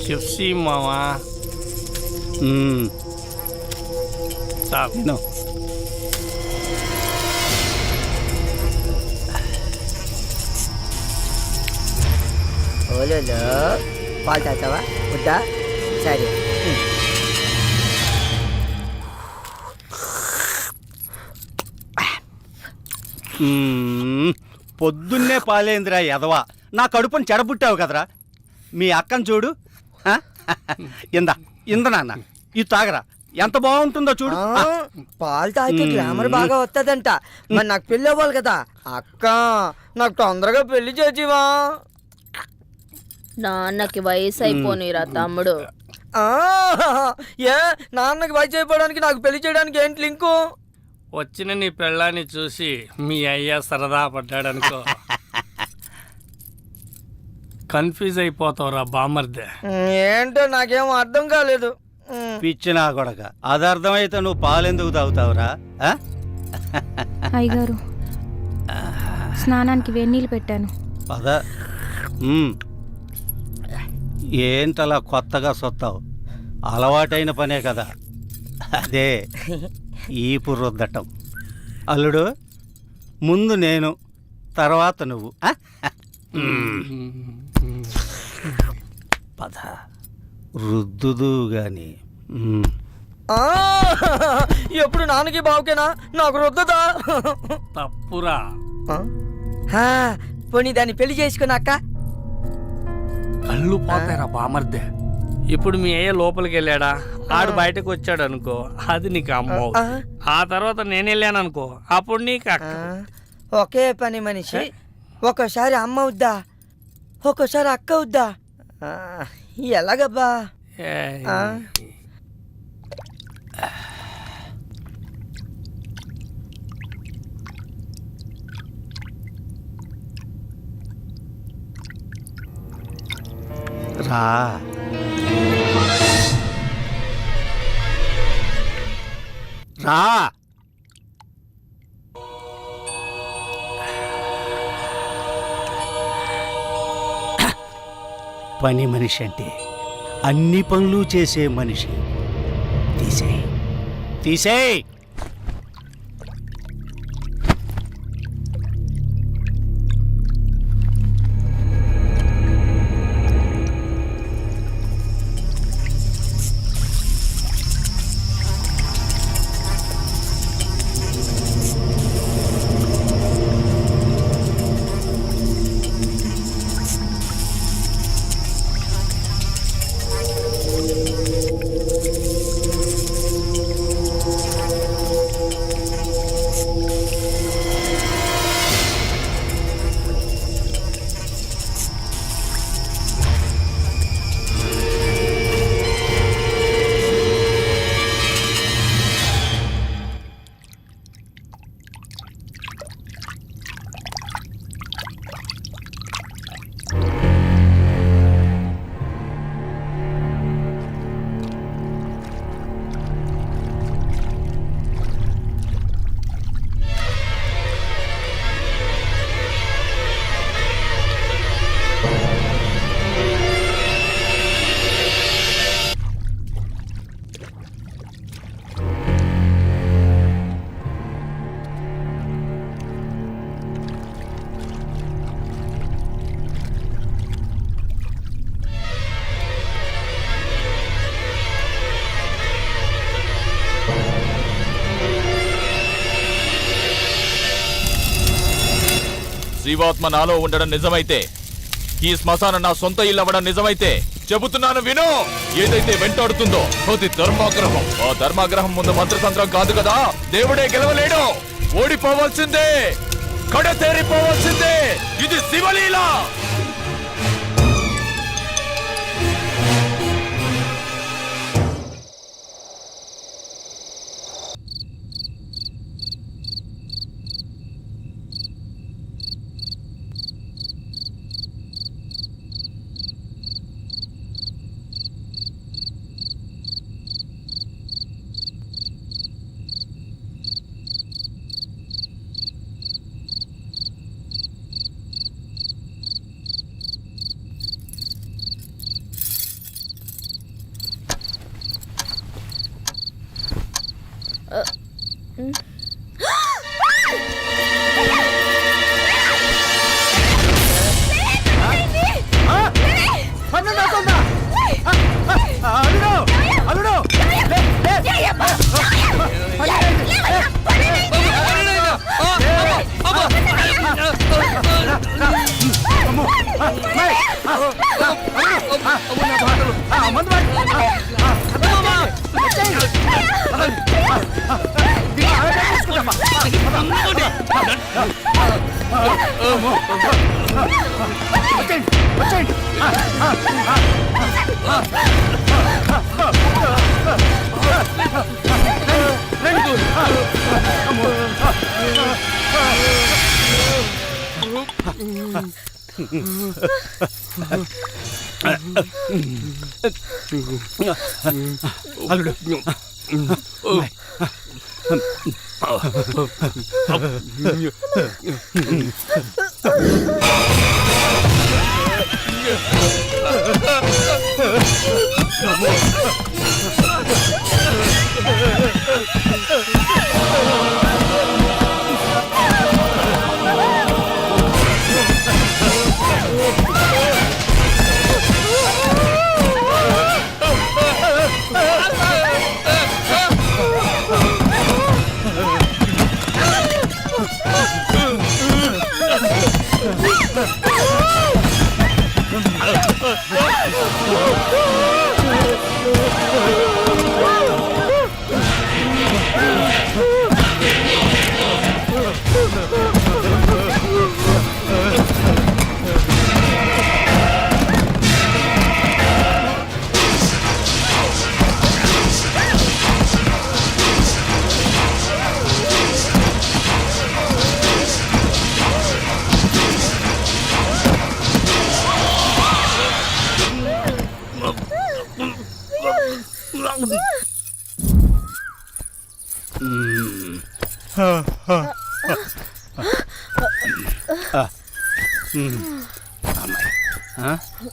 చిప్సీ మావా తిను. ఓలో పాలు తాగుతావా వద్దా? సరే. పొద్దున్నే పాలేందిరా ఎదవా, నా కడుపుని చెడబుట్టావు కదరా. మీ అక్కను చూడు. ఇంద నాన్న ఇది తాగరా, ఎంత బాగుంటుందో చూడు. పాలు తాగితే గ్లామర్ బాగా వస్తుందంట. మరి నాకు పెళ్ళి అవ్వాలి కదా అక్క, నాకు తొందరగా పెళ్లి చేసివా? నాన్నకి వయసు అయిపోనిరా తమ్ముడు. ఏ నాన్నకి వయసు అయిపోవడానికి నాకు పెళ్లి చేయడానికి ఏంటి లింకు? వచ్చిన నీ పెళ్ళాన్ని చూసి మీ అయ్య సరదా పడ్డాడనుకో, కన్ఫ్యూజ్ అయిపోతావురా బామర్దే. ఏంటో నాకేమో అర్థం కాలేదు. పిచ్చినా కొడక, అది అర్థమైతే నువ్వు పాలెందుకు తాగుతావురా? అయ్యగారు స్నానానికి వేడినీళ్ళు పెట్టాను. పద. ఏంటలా కొత్తగా సొత్తావు? అలవాటైన పనే కదా అదే ఈపు రుద్దటం. అల్లుడు, ముందు నేను, తర్వాత నువ్వు. పద రుద్దుదు గాని. ఎప్పుడు నాన్నకి బావుకేనా, నాకు రుద్దదా? తప్పురా. పోనీ దాన్ని పెళ్లి చేసుకున్నాక కళ్ళు పోతాయిరా బామర్దే. ఇప్పుడు మీ అయ్య లోపలికి వెళ్ళాడా, ఆడు బయటకు వచ్చాడు అనుకో, అది నీకు అమ్మ. ఆ తర్వాత నేను వెళ్ళాను అనుకో, అప్పుడు నీకు అక్క. ఒకే పని మనిషి ఒక్కోసారి అమ్మ అవుద్దా, ఒక్కోసారి అక్క అవుద్దా? ఎలాగబ్బా? రా. రా. పని మనిషి అంటే అన్ని పనులు చేసే మనిషి. తీసేయ్, తీసేయ్. జీవాత్మ నాలో ఉండడం నిజమైతే, ఈ శ్మశానం నా సొంత ఇల్లు అవ్వడం నిజమైతే, చెబుతున్నాను విను. ఏదైతే వెంటాడుతుందో అది ధర్మాగ్రహం. ఆ ధర్మాగ్రహం ముందు మంత్రతంత్రం కాదు కదా, దేవుడే గెలవలేడు. ఓడిపోవాల్సిందే, కడతేరిపోవాల్సిందే. ఇది శివలీల. అల్లుడు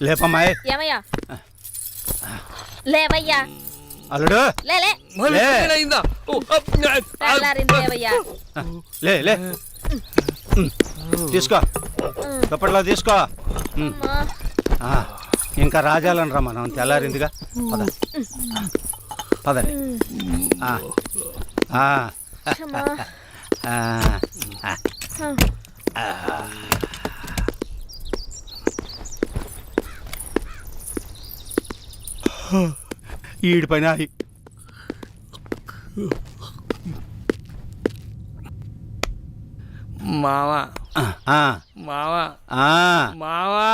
లేపమ్మాయి. ఏమయ్యా లేవయ్యా. అల్లుడు లే లే లే. తెల్లారింది లేవయ్యా. లే లే తీసుకో దుప్పట్లో తీసుకో. అమ్మా. ఇంకా రాజాలని రా మనం తెల్లారిందిగా పద పదండి. అమ్మా. ఈడి పైన మావా మావా మావా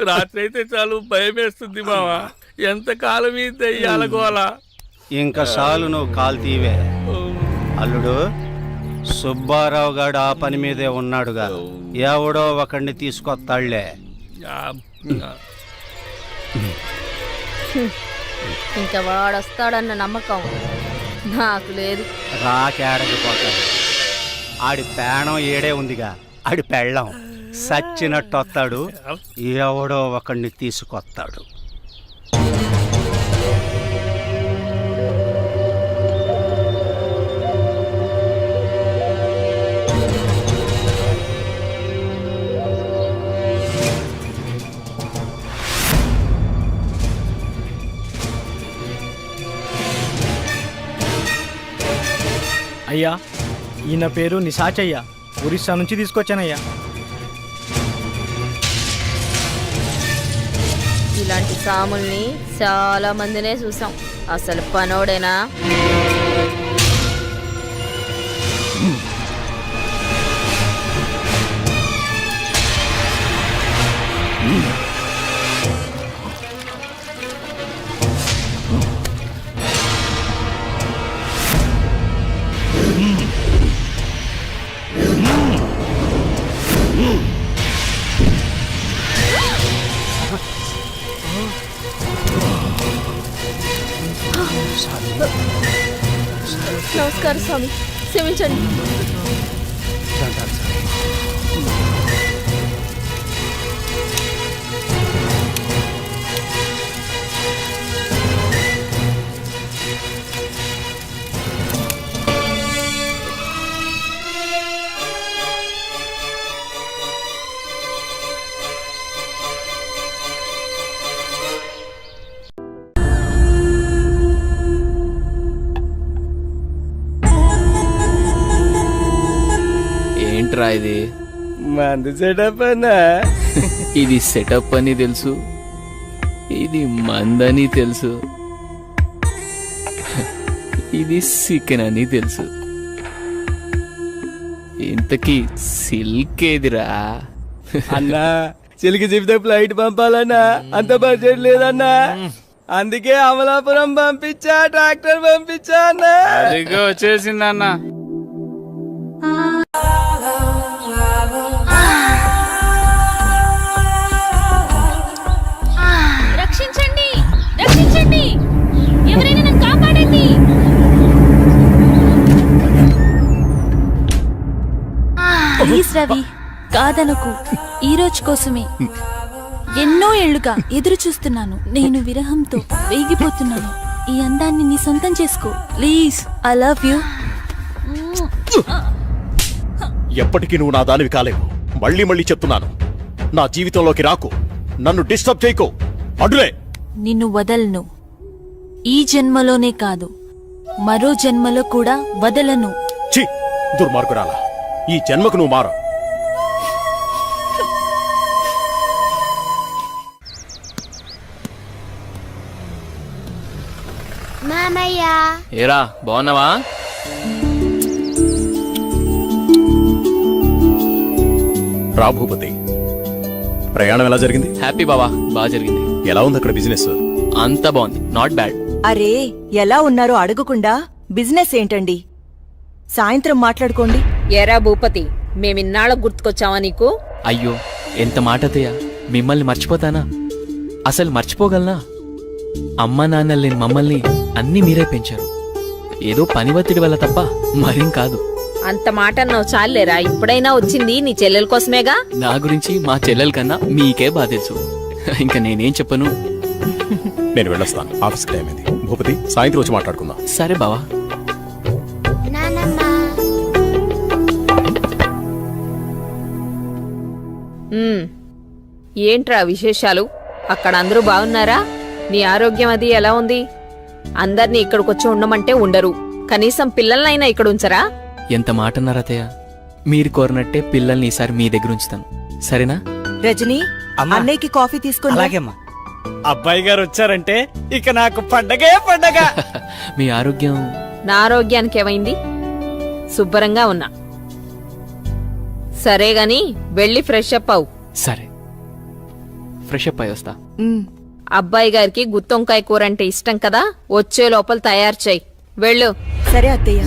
రాత్రి అయితే చాలు భయం వేస్తుంది మావా. ఎంత కాలం ఈ దెయ్యాల గోల. ఇంకా చాలు నువ్వు కాలు తీవే. అల్లుడు సుబ్బారావు గారు ఆ పని మీదే ఉన్నాడుగా, ఎవడో ఒకడిని తీసుకొస్తాళ్లే. ఇంకా వాడొస్తాడన్న నమ్మకం నాకు లేదు. రాకేడకపోతాడు. ఆడి పేణం ఏడే ఉందిగా, ఆడి పెళ్ళం సచ్చినట్టు వస్తాడు, ఎవడో ఒకడిని తీసుకొస్తాడు. అయ్యా, ఈయన పేరు నిశాచయ్య, ఒరిస్సా నుంచి తీసుకొచ్చానయ్యా. ఇలాంటి సాముల్ని చాలా మందినే చూసాం. అసలు పనోడేనా? నమస్కారం స్వామి, క్షమించండి. ఏంట్రా ఇది? మందు సెటప్ అన్నా. ఇది సెటప్ అని తెలుసు, ఇది మందని తెలుసు, ఇది చికెన్ అని తెలుసు. ఇంతకీ సిల్క్ ఏదిరా? అన్నా చిలికి చెప్తే ఫ్లైట్ పంపాలన్నా, అంత బడ్జెట్ లేదన్నా. అందుకే అమలాపురం పంపించా, ట్రాక్టర్ పంపించా అన్నా. అదిగో వచ్చేసిందన్న. రక్షించండి, రక్షించండి, ఎవరైనా నన్ను కాపాడండి. ప్లీజ్ రవి, కాదనకు. ఈ రోజు కోసమే ఎన్నో ఏళ్లుగా ఎదురు చూస్తున్నాను. నేను విరహంతో వేగిపోతున్నాను. ఈ అందాన్ని నీ సొంతం చేసుకో ప్లీజ్. I love you. ఎప్పటికీ నువ్వు నా దానివి కాలేవు. మళ్ళీ మళ్ళీ చెప్తున్నాను, నా జీవితంలోకి రాకు, నన్ను డిస్టర్బ్ చేయకు. అడ్డులే. నిన్ను వదలను. ఈ జన్మలోనే కాదు, మరో జన్మలో కూడా వదలను. ఛీ, దుర్మార్గురాలా, ఈ జన్మకు నువ్వు మారు. ఏరా బాగున్నావా? రా భూపతి, ప్రయాణం ఎలా జరిగింది? హ్యాపీ బావా, బాగా జరిగింది. ఎలా ఉంది అక్కడ బిజినెస్? అంతా బాగుంది, నాట్ బ్యాడ్. అరే ఎలా ఉన్నారో అడగకుండా బిజినెస్ ఏంటండి? సాయంత్రం మాట్లాడుకోండి. ఎరా భూపతి, మేమిన్నాళ్ళ గుర్తుకొచ్చావా నీకు? అయ్యో ఎంత మాట అత్తయ్య, మిమ్మల్ని మర్చిపోతానా? అసలు మర్చిపోగలనా? అమ్మా నాన్న లేని మమ్మల్ని అన్నీ మీరే పెంచారు. ఏదో పని ఒత్తిడి వల్ల తప్ప మరేం కాదు. అంత మాట అన్నావు చాలేరా. ఇప్పుడైనా వచ్చింది నీ చెల్లెల కోసమేగా. నా గురించి మా చెల్లెల కన్నా మీకే బాగా తెలుసు. ఇంకా నేనేం చెప్పను. నేను వెళ్ళొస్తాను, ఆఫీస్ టైం అయింది. భూపతి, సాయంత్రం వచ్చి మాట్లాడుకుందాం. సరే బావా. ఏంట్రా విశేషాలు? అక్కడ అందరూ బాగున్నారా? నీ ఆరోగ్యం అది ఎలా ఉంది? అందర్నీ ఇక్కడికొచ్చి ఉండమంటే ఉండరు. కనీసం పిల్లలనైనా ఇక్కడ ఉంచరా? ఎంత మాట అన్నారు అత్తయ్య. మీరు కోరినట్టే పిల్లల్ని ఈసారి మీ దగ్గర ఉంచుతాను, సరేనా? రజనీ, అన్నయ్యకి కాఫీ తీసుకుని. అలాగేమ్మా. అబ్బాయి గారు వచ్చారంటే ఇక నాకు పండగే పండగ. మీ ఆరోగ్యం? నా ఆరోగ్యానికి ఏమైంది? శుభ్రంగా ఉన్నా. సరే గాని వెళ్ళి ఫ్రెష్ అప్ అవు. సరే, ఫ్రెష్ అప్ అయి వస్తా. అబ్బాయి గారికి గుత్తొంకాయ కూర అంటే ఇష్టం కదా, వచ్చే లోపల తయారు చెయ్యి. వెళ్ళు. సరే అత్తయ్య.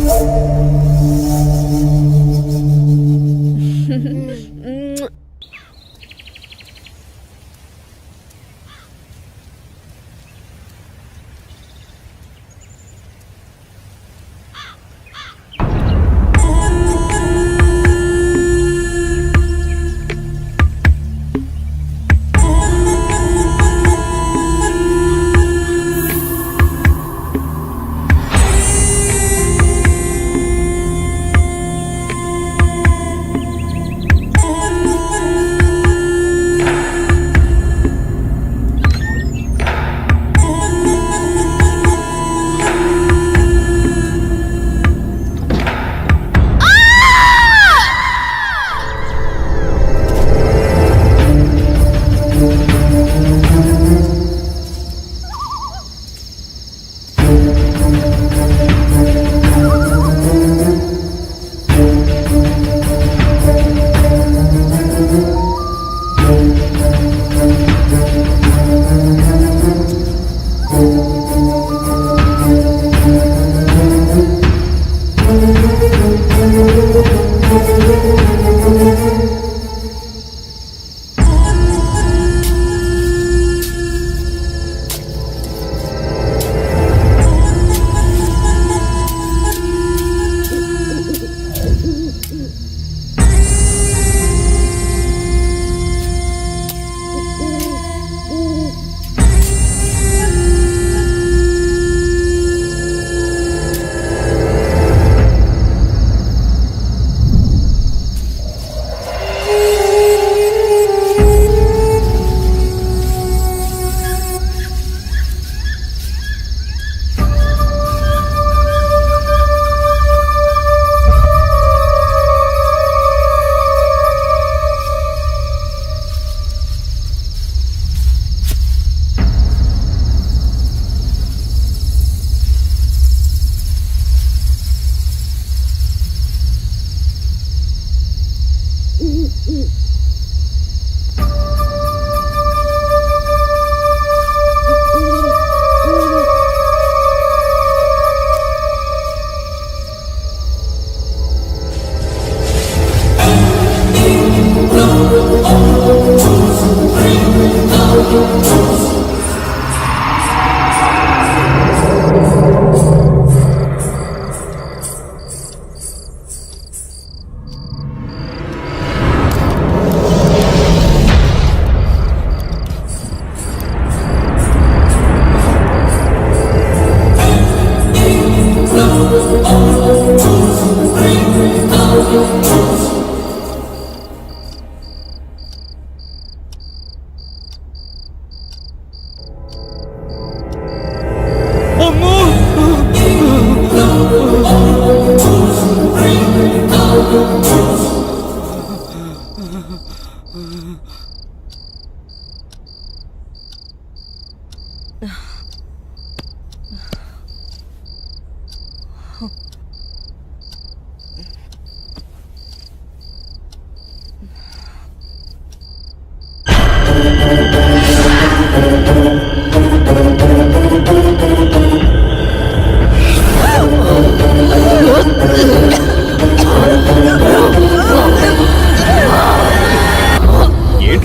ఏంటి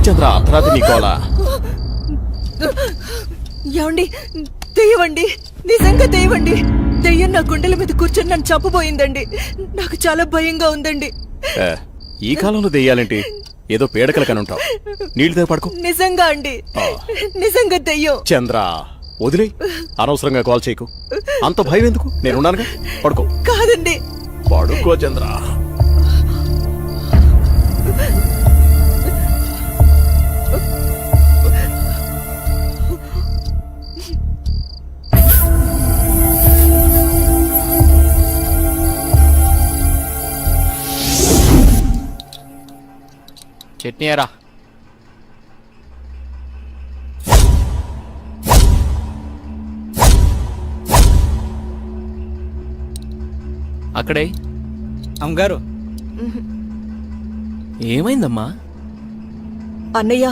చంద్ర అర్ధరాత్రి నీ గోల? ఏమండి దెయ్యమండి, నిజంగా దెయ్యమండి. దెయ్యం నా గుండెల మీద కూర్చొని నన్ను చంపబోయిందండి. నాకు చాలా భయంగా ఉందండి. ఈ కాలంలో దెయ్యాలేంటి? ఏదో పీడకల కనుంటావు. నీళ్ళతో పడుకో. నిజంగా అండి, నిజంగా దెయ్యం. చంద్ర వదిలే, అనవసరంగా కాల్ చేయకు. అంత భయం ఎందుకు? నేనున్నానుగా, పడుకో. కాదండి, పడుకో చంద్ర. చట్నీ ఎరా. అక్కడే అమ్మగారు, ఏమైందమ్మా? అన్నయ్య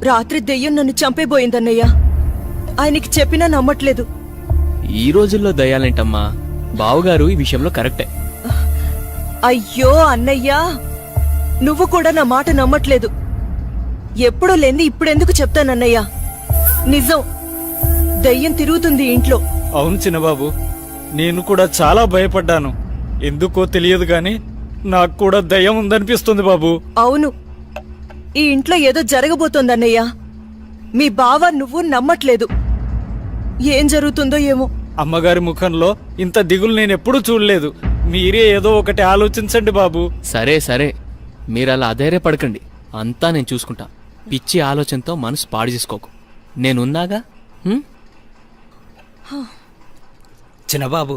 రాత్రి దెయ్యం నన్ను చంపేబోయిందన్నయ్య. ఆయనకి చెప్పినా నమ్మట్లేదు. ఈ రోజుల్లో దయ్యాలేంటమ్మా? బావుగారు ఈ విషయంలో కరెక్టే. అయ్యో అన్నయ్యా, నువ్వు కూడా నా మాట నమ్మట్లేదు. ఎప్పుడో లేంది ఇప్పుడెందుకు చెప్తానన్నయ్యా? నిజం, దయ్యం తిరుగుతుంది ఇంట్లో. అవును చిన్నబాబు, నేను కూడా చాలా భయపడ్డాను. ఎందుకో తెలియదు గాని నాకు కూడా దయ్యం ఉందనిపిస్తుంది బాబు. అవును, ఈ ఇంట్లో ఏదో జరగబోతోందన్నయ్యా. మీ బావ నువ్వు నమ్మట్లేదు. ఏం జరుగుతుందో ఏమో. అమ్మగారి ముఖంలో ఇంత దిగులు నేనెప్పుడూ చూడలేదు. మీరే ఏదో ఒకటి ఆలోచించండి బాబు. సరే సరే, మీరలా అధైర్యపడకండి. అంతా నేను చూసుకుంటా. పిచ్చి ఆలోచనతో మనసు పాడు చేసుకోకు. నేనున్నాగా. చిన్నబాబు,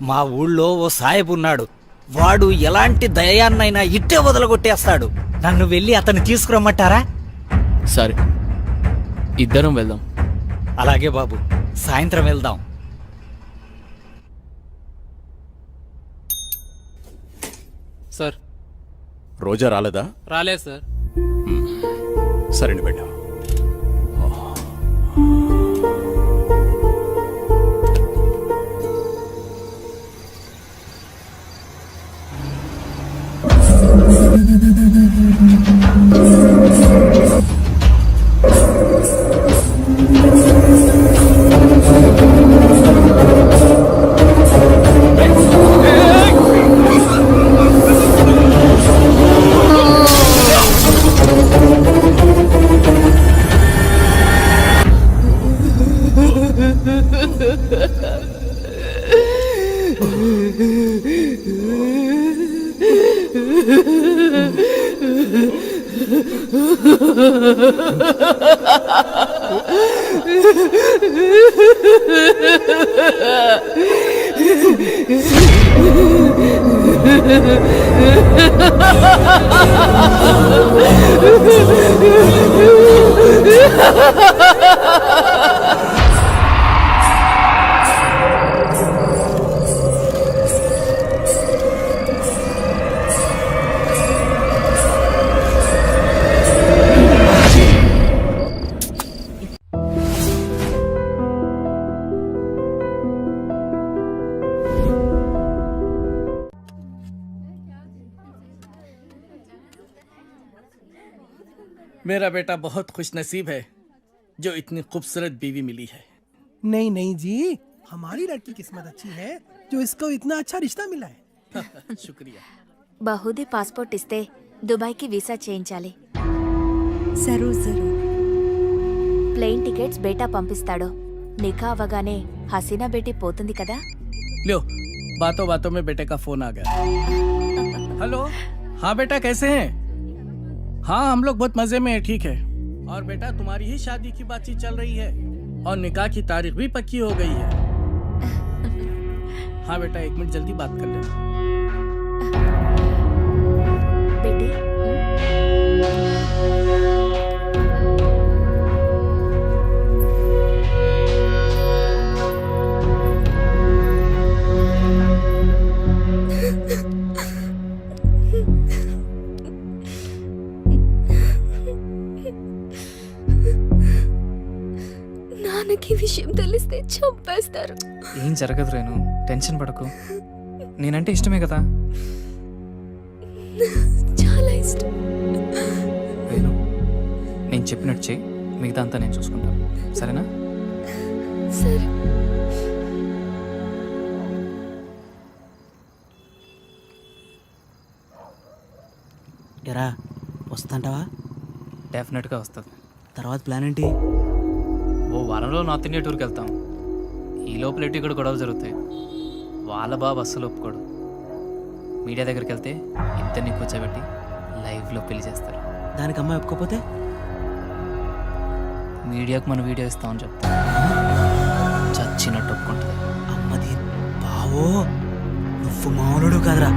మా ఊళ్ళో ఓ సాయబు ఉన్నాడు. వాడు ఎలాంటి దయాన్నైనా ఇట్టే వదలగొట్టేస్తాడు. నన్ను వెళ్ళి అతన్ని తీసుకురమ్మంటారా? సరే, ఇద్దరం వెళ్దాం. అలాగే బాబు, సాయంత్రం వెళ్దాం. సార్, రోజా రాలేదా? రాలేదు సార్. సరేండి బిడ్డ. मेरा बेटा बहुत खुश नसीब है जो इतनी खूबसूरत बीवी मिली है। नहीं नहीं जी, हमारी लड़की किस्मत अच्छी है जो इसको इतना अच्छा रिश्ता मिला है। शुक्रिया। బహుదే పాస్పోర్ట్ ఇస్తే దుబాయ్కి వీసా చేయించాలి. జరూర్ జరూర్. ప్లేన్ టికెట్స్ బేటా పంపిస్తాడు. నికా అవ్వగానే హసీనా బేటీ పోతుంది కదా. लो, बातों बातों में बेटे का फोन आ गया। हेलो, हाँ बेटा कैसे हैं? हाँ हम लोग बहुत मजे में हैं, ठीक है। और बेटा तुम्हारी ही शादी की बातचीत चल रही है और निकाह की तारीख भी पक्की हो गई है। हाँ बेटा, 1 मिनट जल्दी बात कर लेना। బేటీ విషయం తెలిస్తే చంపేస్తారు. ఏం జరగదు రేణు, టెన్షన్ పడకు. నేనంటే ఇష్టమే కదా. చాలా ఇష్టం. రేణు, నేను చెప్పినట్టు చేయి, మిగతా అంతా నేను చూసుకుంటాను, సరేనా? సరే. ఎరా వస్తాంటావా? డెఫినెట్గా వస్తుంది. తర్వాత ప్లాన్ ఏంటి? ఓ వారంలో నార్త్ ఇండియా టూర్కి వెళ్తాం. ఈ లోపల ఎటు ఇక్కడ గొడవలు జరుగుతాయి. వాళ్ళ బాబు అస్సలు ఒప్పుకోడు. మీడియా దగ్గరికి వెళ్తే ఇద్దరిని కూర్చోబెట్టి లైవ్లో పెళ్లి చేస్తారు. దానికి అమ్మాయి ఒప్పుకోపోతే మీడియాకు మన వీడియో ఇస్తామని చెప్తాం. చచ్చినట్టు ఒప్పుకుంటుంది. అమ్మది బావో, నువ్వు మామూలుడు కాదురా.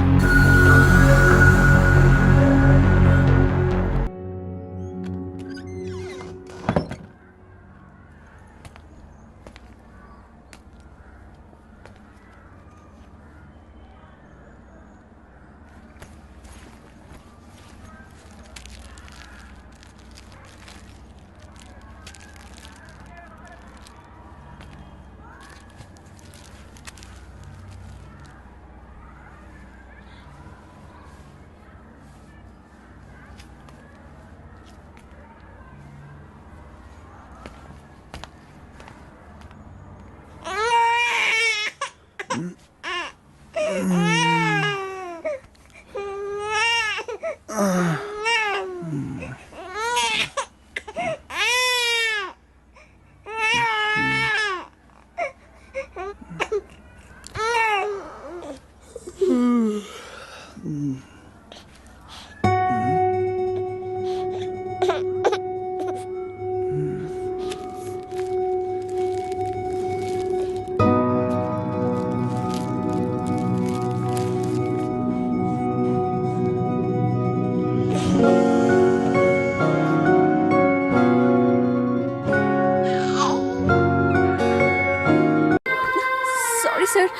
Sorry sir.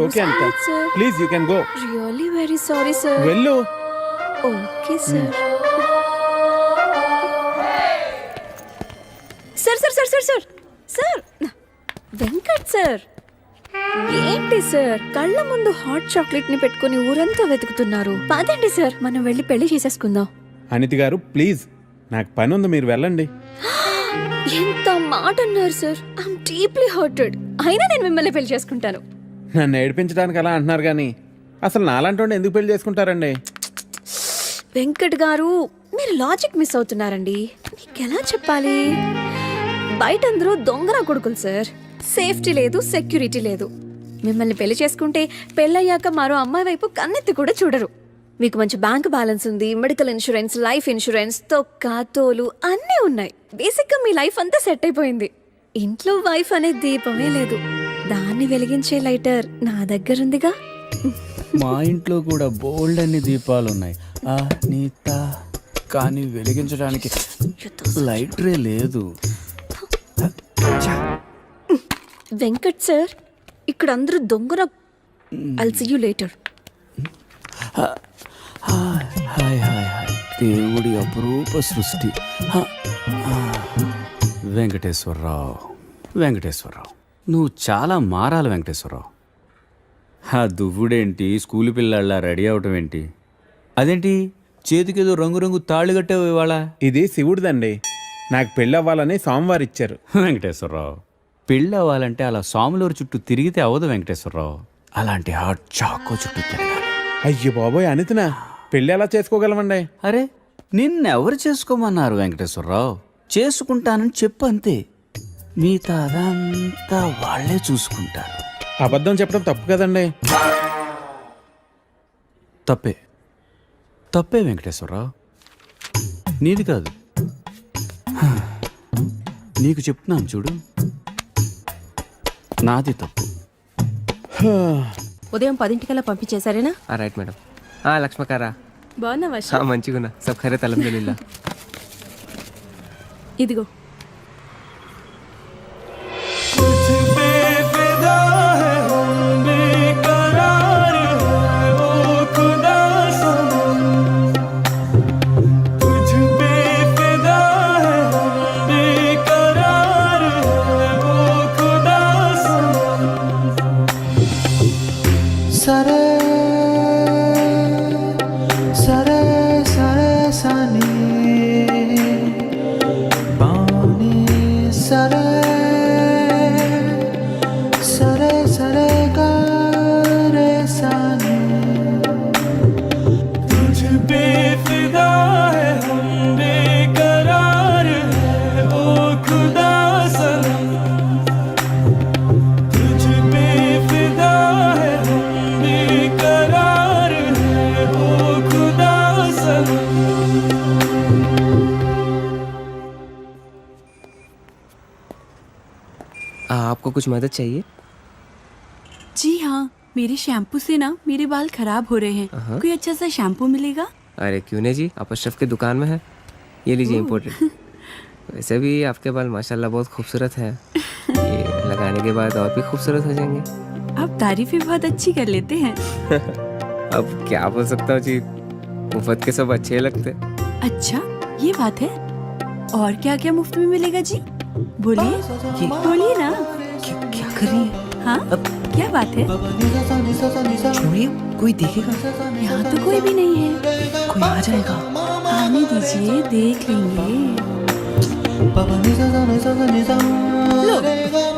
ఓకే అంట. Please you can go. Really very sorry sir. వెళ్ళు. Okay sir. Sir sir sir sir sir sir Venkat sir, ఏంటి సార్ కళ్ళ ముందు హాట్ చాక్లెట్ ని పెట్టుకుని ఊరంతా వెతుకుతున్నారు? పదండి సార్, మనం వెళ్ళి పెళ్లి చేసేసుకుందాం. అనితి గారు ప్లీజ్, నాకు పని ఉంది, మీరు వెళ్ళండి. ఎంత మాట అన్నారు సార్. I'm deeply hurted. అయినా నేను మిమ్మల్ని పెళ్లి చేసుకుంటాను. నన్ను ఏడిపించడానికి అలా అంటున్నారు కానీ అసలు నాలాంటి వాడిని ఎందుకు పెళ్లి చేసుకుంటారండి? వెంకట్ గారు, మీరు లాజిక్ మిస్ అవుతున్నారండి. నీకెలా చెప్పాలి? బయట అందరూ దొంగన కొడుకులు సార్. సేఫ్టీ లేదు, సెక్యూరిటీ లేదు. మిమ్మల్ని పెళ్లి చేసుకుంటే పెళ్ళయ్యాక మరో అమ్మాయి వైపు కన్నెత్తి కూడా చూడరు. మీకు మంచి బ్యాంక్ బ్యాలెన్స్ ఉంది, మెడికల్ ఇన్సూరెన్స్, లైఫ్ ఇన్సూరెన్స్, తొక్క తోలు అన్నీ ఉన్నాయి. బేసిక్గా మీ లైఫ్ అంతా సెట్ అయిపోయింది. ఇంట్లో వైఫ్ అనే దీపమే లేదు, దాన్ని వెలిగించే లైటర్ నా దగ్గరుందిగా. మా ఇంట్లో కూడా బోల్డ్ అన్ని దీపాలు ఉన్నాయి నీత, కానీ వెలిగించడానికి లైటరే లేదు. వెంకట్ సార్, ఇక్కడ అందరూ దొంగన. I'll see you later. Hi hi hi hi, దేవుడి అపురూప సృష్టి. వెంకటేశ్వరరావు, వెంకటేశ్వరరావు, నువ్వు చాలా మారాలి వెంకటేశ్వరరావు. ఆ దువ్వుడేంటి, స్కూల్ పిల్లల్లా రెడీ అవటం ఏంటి? అదేంటి చేతికేదో రంగురంగు తాళ్ళు కట్టావు ఇవాళ? ఇది శివుడిదండి, నాకు పెళ్ళి అవ్వాలని స్వామివారు ఇచ్చారు. వెంకటేశ్వరరావు, పెళ్ళి అవ్వాలంటే అలా స్వాములూరు చుట్టూ తిరిగితే అవ్వదు వెంకటేశ్వరరావు. అలాంటి హాట్ చాకో చుట్టూ తిరగాలి. అయ్యో బాబోయ్ అనితినా, పెళ్ళి ఎలా చేసుకోగలమండి? అరే నిన్నెవరు చేసుకోమన్నారు వెంకటేశ్వరరావు? చేసుకుంటానని చెప్పు అంతే, మిగతా అదంతా వాళ్ళే చూసుకుంటారు. అబద్ధం చెప్పడం తప్పు కదండి. తప్పే, తప్పే వెంకటేశ్వరరావు, నీది కాదు. నీకు చెప్తున్నాను చూడు, నాది తప్పు. ఉదయం 10 పంపించేశారేనా? Right madam. లక్ష్మకారా బాగున్నావా? మంచిగున్నా, సబ్ ఖైరత్ అల్హమ్దులిల్లాహ్. ఇదిగో. आपको कुछ मदद चाहिए? जी हाँ, मेरे शैम्पू से ना मेरे बाल खराब हो रहे हैं। कोई अच्छा सा शैम्पू मिलेगा? अरे क्यों नहीं जी, आप अशरफ की दुकान में है, ये लीजिए इम्पोर्टेड। वैसे भी आपके बाल माशाल्लाह बहुत खूबसूरत है, ये लगाने के बाद और भी खूबसूरत हो जाएंगे। आप तारीफें बहुत अच्छी कर लेते हैं। अब क्या बोल सकता हूँ जी, मुफ्त के सब अच्छे लगते। अच्छा, ये बात है। और क्या क्या मुफ्त में मिलेगा जी? बोलिए बोलिए ना। क्या कर रही है? हाँ, क्या बात है? छोड़िए, कोई देखेगा। यहाँ तो कोई भी नहीं है। कोई आ जाएगा। आने दीजिए, देख लेंगे। लो,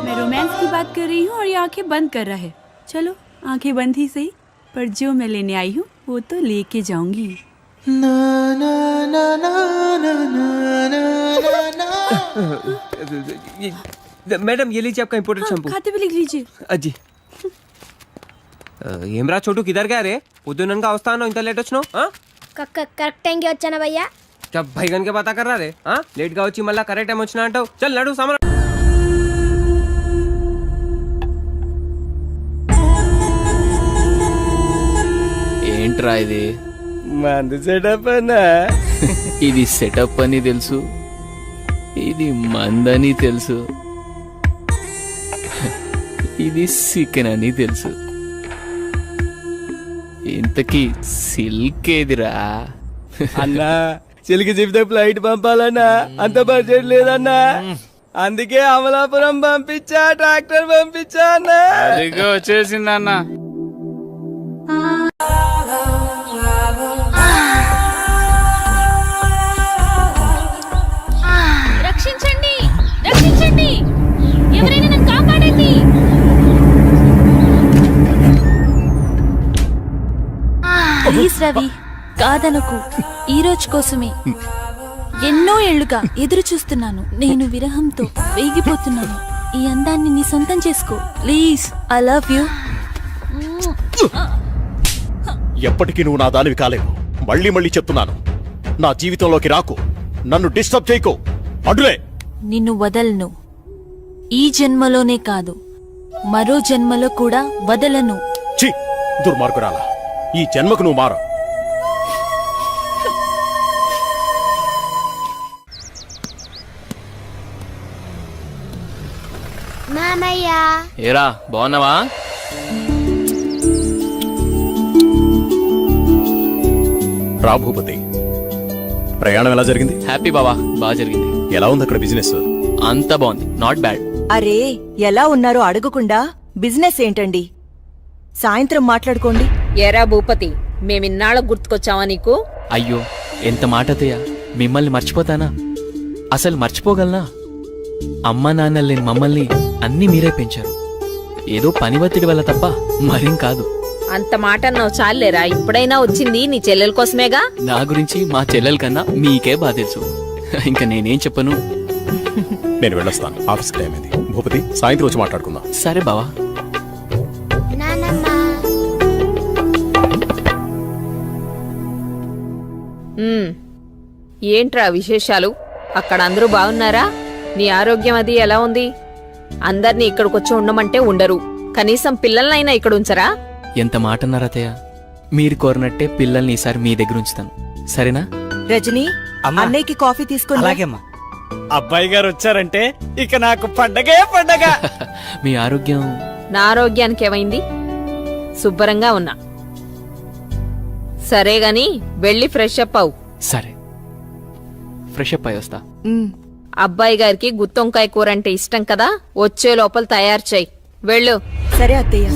मैं रोमांस की बात कर रही हूँ और ये आंखें बंद कर रहा है। चलो, आंखें बंद ही सही, पर जो मैं लेने आई हूँ वो तो लेके जाऊंगी। मैडम ये लीजिए आपका इम्पोर्टेड शैम्पू। खाते भी लिख लीजिए। अजी ఏమ్రా చోటు కిధర్ గా రే పొద్దుననగా వస్తాను ఇంత లేట్ వచ్చినావు కరెక్ట్ టైంకి వచ్చానా భయ్యా क्या भैगन के बात कर रहा रे लेट గా వచ్చి మళ్ళా కరెక్ట్ టైం వచ్చినా అంటావు చల్ నడు సామాన్ ఏంట్రా ఇది మందు సెటప్ అన్నా ఇది సెటప్ అని తెలుసు, ఇది మందని తెలుసు, ఇది చికెన్ అని తెలుసు. ఇంతకీ సిల్క్ ఏదిరా? అన్నా చిలికి చెప్తే ఫ్లైట్ పంపాలన్నా అంత బడ్జెట్ లేదన్నా, అందుకే అమలాపురం పంపించా, ట్రాక్టర్ పంపించా అన్నా. అదిగో వచ్చేసిందన్నా. రక్షించండి, రక్షించండి, ఎవరైనా నన్ను కాపాడండి. ప్లీజ్ రవి, కాదనకు. ఈ రోజు కోసమే ఎన్నో ఏళ్లుగా ఎదురు చూస్తున్నాను. నేను విరహంతో వేగిపోతున్నాను. ఈ అందాన్ని నీ సొంతం చేసుకో ప్లీజ్. I love you. ఎప్పటికీ నువ్వు నా దానివి కాలేవు. మళ్ళీ మళ్ళీ చెప్తున్నాను, నా జీవితంలోకి రాకు, నన్ను డిస్టర్బ్ చేయకు. అడ్డులే. నిన్ను వదలను. ఈ జన్మలోనే కాదు, మరో జన్మలో కూడా వదలను. ఛీ, దుర్మార్గురాలా, ఈ జన్మకు నువ్వు మారు. మామయ్య ఏరా బాగున్నావా? రా భూపతి, ప్రయాణం ఎలా జరిగింది? హ్యాపీ బావా, బాగా జరిగింది. ఎలా ఉంది అక్కడ బిజినెస్? అంతా బాగుంది, నాట్ బ్యాడ్. అరే ఎలా ఉన్నారో అడగకుండా బిజినెస్ ఏంటండి? సాయంత్రం మాట్లాడుకోండి. ఎరా భూపతి, మేమిన్నాళ్ళకు గుర్తుకొచ్చావా నీకు? అయ్యో ఎంత మాట అత్తయ్య, మిమ్మల్ని మర్చిపోతానా? అసలు మర్చిపోగలనా? అమ్మా నాన్న లేని మమ్మల్ని అన్నీ మీరే పెంచారు. ఏదో పని ఒత్తిడి వల్ల తప్ప మరేం కాదు. అంత మాట అన్నావు చాలేరా. ఇప్పుడైనా వచ్చింది నీ చెల్లెల కోసమేగా. నా గురించి మా చెల్లెల కన్నా మీకే బాధ తెలుసు. ఇంకా నేనేం చెప్పను. నేను వెళ్ళొస్తాను, ఆఫీస్ టైం అయింది. భూపతి, సాయంత్రం వచ్చి మాట్లాడుకుందాం. సరే బావా. ఏంట్రా విశేషాలు? అక్కడ అందరూ బాగున్నారా? నీ ఆరోగ్యం అది ఎలా ఉంది? అందర్నీ ఇక్కడికొచ్చి ఉండమంటే ఉండరు, కనీసం పిల్లలనైనా ఇక్కడ ఉంచరా? ఎంత మాట అన్నారు అత్తయ్య. మీరు కోరినట్టే పిల్లల్ని ఈసారి మీ దగ్గర ఉంచుతాను, సరేనా? రజనీ, అన్నయ్యకి కాఫీ తీసుకుని. అలాగేమ్మా. అబ్బాయి గారు వచ్చారంటే ఇక నాకు పండగే పండగ. మీ ఆరోగ్యం? నా ఆరోగ్యానికి ఏమైంది? శుభ్రంగా ఉన్నా. సరే గాని వెళ్ళి ఫ్రెష్ అప్ అవు. సరే, ఫ్రెష్ అప్ అయి వస్తా. అబ్బాయి గారికి గుత్తొంకాయ కూర అంటే ఇష్టం కదా, వచ్చే లోపల తయారు చేయి. వెళ్ళు. సరే అత్తయ్య.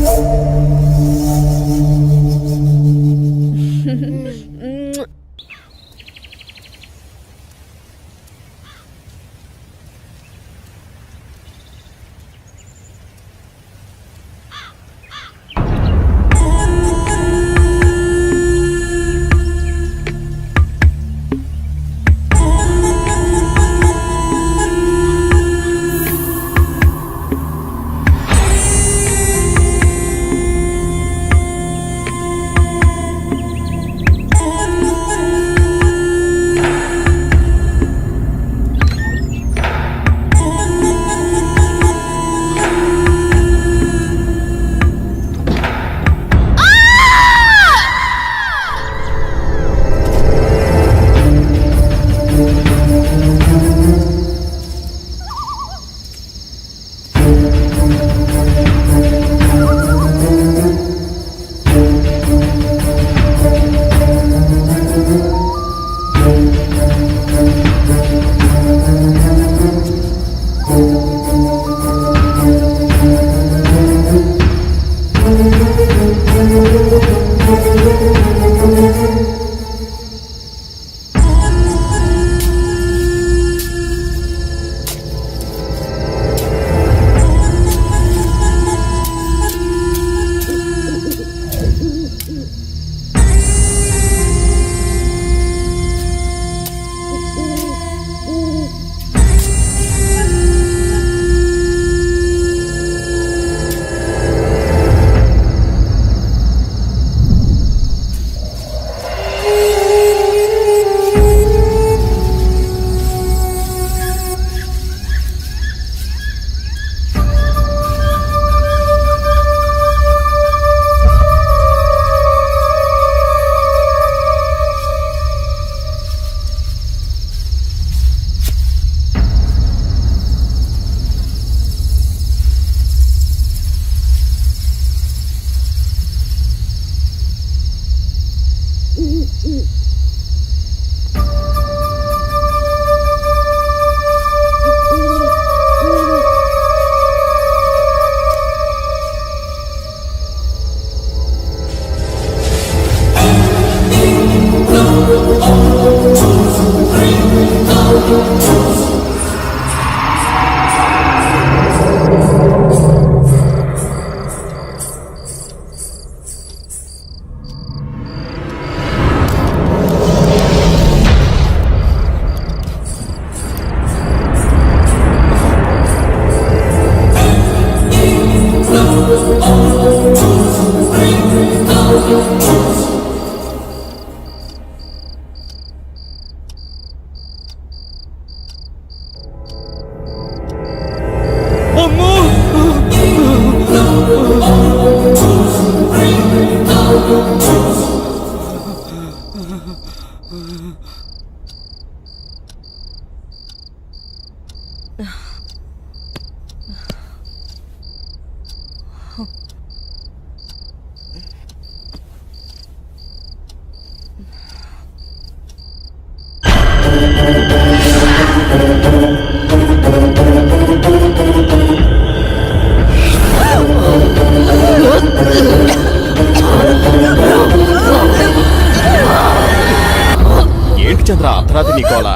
ఏంటి చంద్ర అర్ధరాత్రి నీకోలా?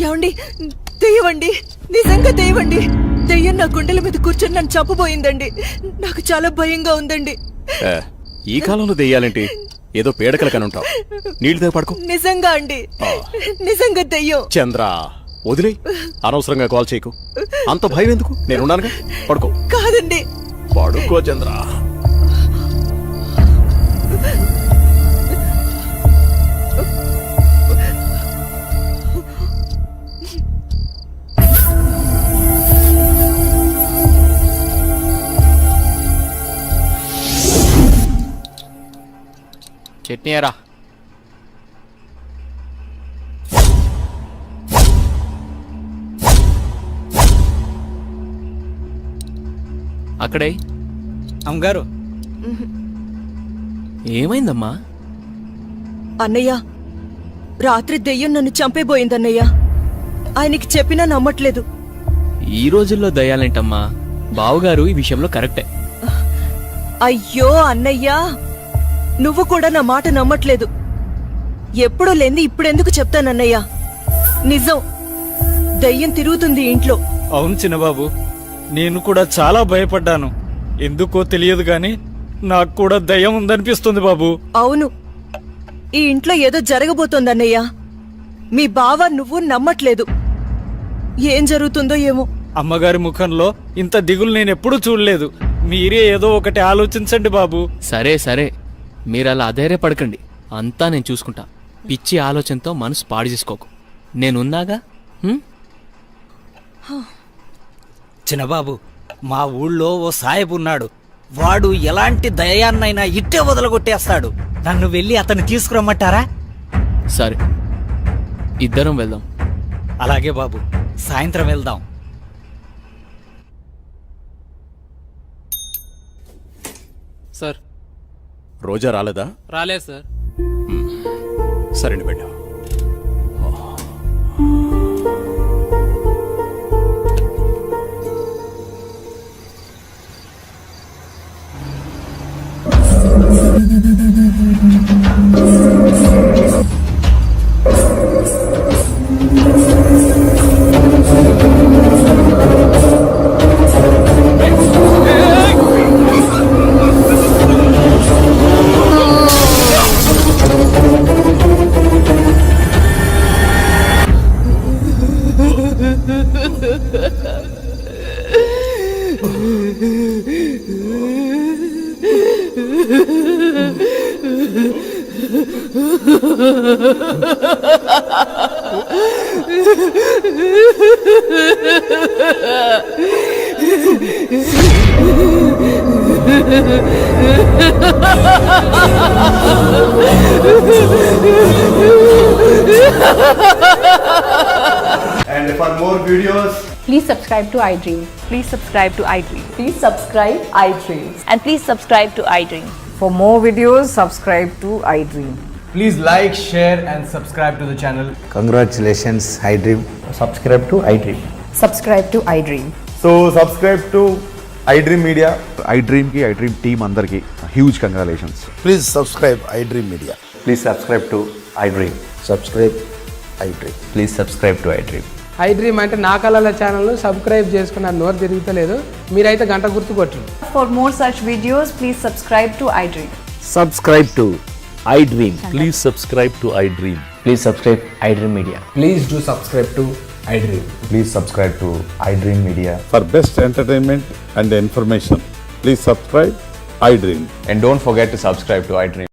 ఏమండి తెయ్యవండి, నిజంగా తెయ్యవండి. దెయ్యం నా గుండెల మీద కూర్చొని నన్ను చంపబోయిందండి. నాకు చాలా భయంగా ఉందండి. ఈ కాలంలో దెయ్యాలేంటి? ఏదో పీడకల కనుంటావు. నీళ్లు దగ్గర పడుకో. నిజంగా అండి, నిజంగా దెయ్యం. చంద్ర వదిలే, అనవసరంగా కాల్ చేయకు. అంత భయం ఎందుకు? నేనున్నానుగా, పడుకో. కాదండి, పడుకో చంద్ర. చట్నీ రా. అక్కడే అమ్మగారు. ఏమైందమ్మా? అన్నయ్య, రాత్రి దెయ్యం నన్ను చంపేబోయిందన్నయ్య. ఆయనకి చెప్పినా నమ్మట్లేదు. ఈ రోజుల్లో దయ్యాలేంటమ్మా? బావుగారు ఈ విషయంలో కరెక్టే. అయ్యో అన్నయ్య, నువ్వు కూడా నా మాట నమ్మట్లేదు. ఎప్పుడో లేని ఇప్పుడెందుకు చెప్తానన్నయ్య? నిజం, దయ్యం తిరుగుతుంది ఇంట్లో. అవును చిన్నబాబు, నేను కూడా చాలా భయపడ్డాను. ఎందుకో తెలియదు గాని నాకు కూడా దయ్యం ఉందనిపిస్తుంది బాబు. అవును, ఈ ఇంట్లో ఏదో జరగబోతోందన్నయ్య. మీ బావ నువ్వు నమ్మట్లేదు. ఏం జరుగుతుందో ఏమో. అమ్మగారి ముఖంలో ఇంత దిగులు నేనెప్పుడూ చూడలేదు. మీరే ఏదో ఒకటి ఆలోచించండి బాబు. సరే సరే, మీరలా అధైర్యపడకండి. అంతా నేను చూసుకుంటా. పిచ్చి ఆలోచనతో మనసు పాడు చేసుకోకు. నేనున్నాగా. చిన్నబాబు, మా ఊళ్ళో ఓ సాయబు ఉన్నాడు. వాడు ఎలాంటి దయాన్నైనా ఇట్టే వదలగొట్టేస్తాడు. నన్ను వెళ్ళి అతన్ని తీసుకురమ్మంటారా? సరే, ఇద్దరం వెళ్దాం. అలాగే బాబు, సాయంత్రం వెళ్దాం. సార్, రోజా రాలేదా? రాలేదు సార్. సరేండి, వెళ్ళు. And for more videos, please subscribe to iDream. Please subscribe to iDream. Please subscribe iDream. And please subscribe to iDream. For more videos, subscribe to iDream. please like, share and subscribe to the channel. Congratulations, iDream. Subscribe to iDream. Subscribe to iDream. So subscribe to iDream Media. iDream ki iDream team andarki huge congratulations. Please subscribe iDream Media. Please subscribe to iDream. Subscribe iDream. Please subscribe to iDream. iDream అంటే నా కళల ఛానల్ను subscribe చేసుకున్న నోరు తిరుగుతలేదు. మీరైతే గంట గుర్తు కొట్టండి. For more such videos, please subscribe to iDream. Subscribe to iDream. Please subscribe to iDream. Please subscribe iDream Media. Please do subscribe to iDream. Please subscribe to iDream Media. For best entertainment and information, please subscribe iDream. And don't forget to subscribe to iDream.